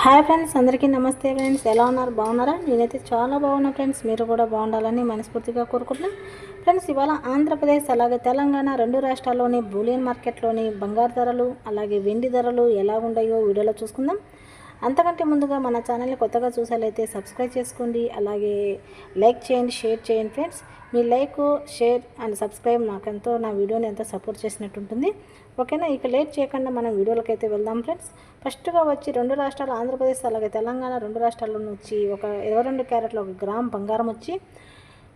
Hi friends, అందరికీ నమస్తే friends. ఎలా ఉన్నారు? బాగున్నారా? నేనైతే చాలా బాగున్నా ఫ్రెండ్స్. మీరు కూడా బాగుండాలని మనస్ఫూర్తిగా కోరుకుంటున్నాను ఫ్రెండ్స్. ఇవాళ ఆంధ్రప్రదేశ్ అలాగే తెలంగాణ రెండు రాష్ట్రాల్లోని బులియన్ మార్కెట్లోని బంగారు ధరలు అలాగే వెండి ధరలు ఎలా ఉన్నాయో వీడియోలో చూసుకుందాం. అంతకంటే ముందుగా మన ఛానల్ని కొత్తగా చూసేలైతే సబ్స్క్రైబ్ చేసుకోండి, అలాగే లైక్ చేయండి, షేర్ చేయండి friends. Me like, share and subscribe నాకెంతో నా వీడియోని ఎంతో సపోర్ట్ చేసినట్టు ఉంటుంది. ఓకేనా? ఇక లేట్ చేయకుండా మనం వీడియోలకి అయితే వెళ్దాం ఫ్రెండ్స్. ఫస్ట్గా వచ్చి రెండు రాష్ట్రాలు ఆంధ్రప్రదేశ్ అలాగే తెలంగాణ రెండు రాష్ట్రాల నుంచి ఒక 22 క్యారెట్ల ఒక గ్రామ్ బంగారం వచ్చి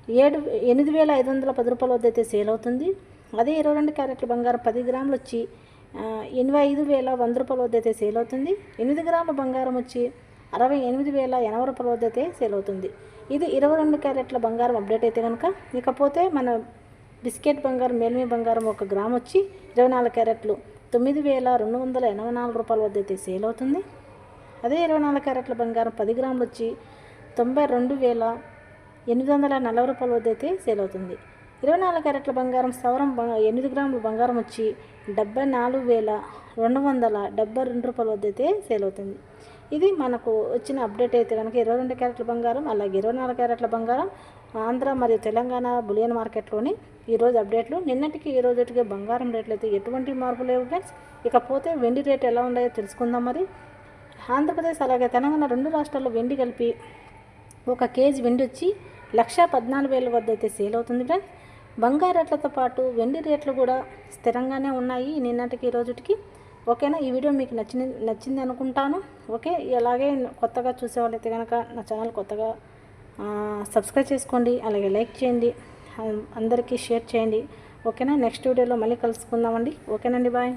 8,510 రూపాయల వద్ద అయితే సేల్ అవుతుంది. అదే 22 క్యారెట్ల బంగారం 10 గ్రాములు వచ్చి 85,100 రూపాయల వద్ద అయితే సేల్ అవుతుంది. 8 గ్రాముల బంగారం వచ్చి 68,080 రూపాయల వద్ద అయితే సేల్ అవుతుంది. ఇది 22 క్యారెట్ల బంగారం అప్డేట్ అయితే కనుక. ఇకపోతే మన బిస్కెట్ బంగారం, మేల్మీ బంగారం 1 గ్రామ్ వచ్చి 24 క్యారెట్లు 9,284 రూపాయల వద్ద అయితే సేల్ అవుతుంది. అదే 24 క్యారెట్ల బంగారం 10 గ్రాములు వచ్చి 92,840 రూపాయల వద్ద అయితే సేల్ అవుతుంది. 24 క్యారెట్ల బంగారం సవరం 8 గ్రాముల బంగారం వచ్చి 74,272 రూపాయల వద్ద అయితే సేల్ అవుతుంది. ఇది మనకు వచ్చిన అప్డేట్ అయితే కనుక 22 క్యారెట్ల బంగారం అలాగే 24 క్యారెట్ల బంగారం ఆంధ్ర మరియు తెలంగాణ బులియన్ మార్కెట్లోని ఈరోజు అప్డేట్లు. నిన్నటికి ఈ రోజుకి బంగారం రేట్లు అయితే ఎటువంటి మార్పు లేవు ఫ్రెండ్స్. ఇకపోతే వెండి రేట్ ఎలా ఉన్నాయో తెలుసుకుందాం. మరి ఆంధ్రప్రదేశ్ అలాగే తెలంగాణ రెండు రాష్ట్రాల్లో వెండి కలిపి 1 కేజీ వెండి వచ్చి 1,14,000 వద్ద అయితే సేల్ అవుతుంది ఫ్రెండ్స్. బంగారు రేట్లతో పాటు వెండి రేట్లు కూడా స్థిరంగానే ఉన్నాయి నిన్నటికి ఈ రోజుకి. ఓకేనా? ఈ వీడియో మీకు నచ్చింది అనుకుంటాను. ఓకే, అలాగే కొత్తగా చూసేవాళ్ళైతే కనుక నా ఛానల్ కొత్తగా సబ్స్క్రైబ్ చేసుకోండి, అలాగే లైక్ చేయండి, అందరికీ షేర్ చేయండి. ఓకేనా? నెక్స్ట్ వీడియోలో మళ్ళీ కలుసుకుందామండి. ఓకేనండి, బాయ్.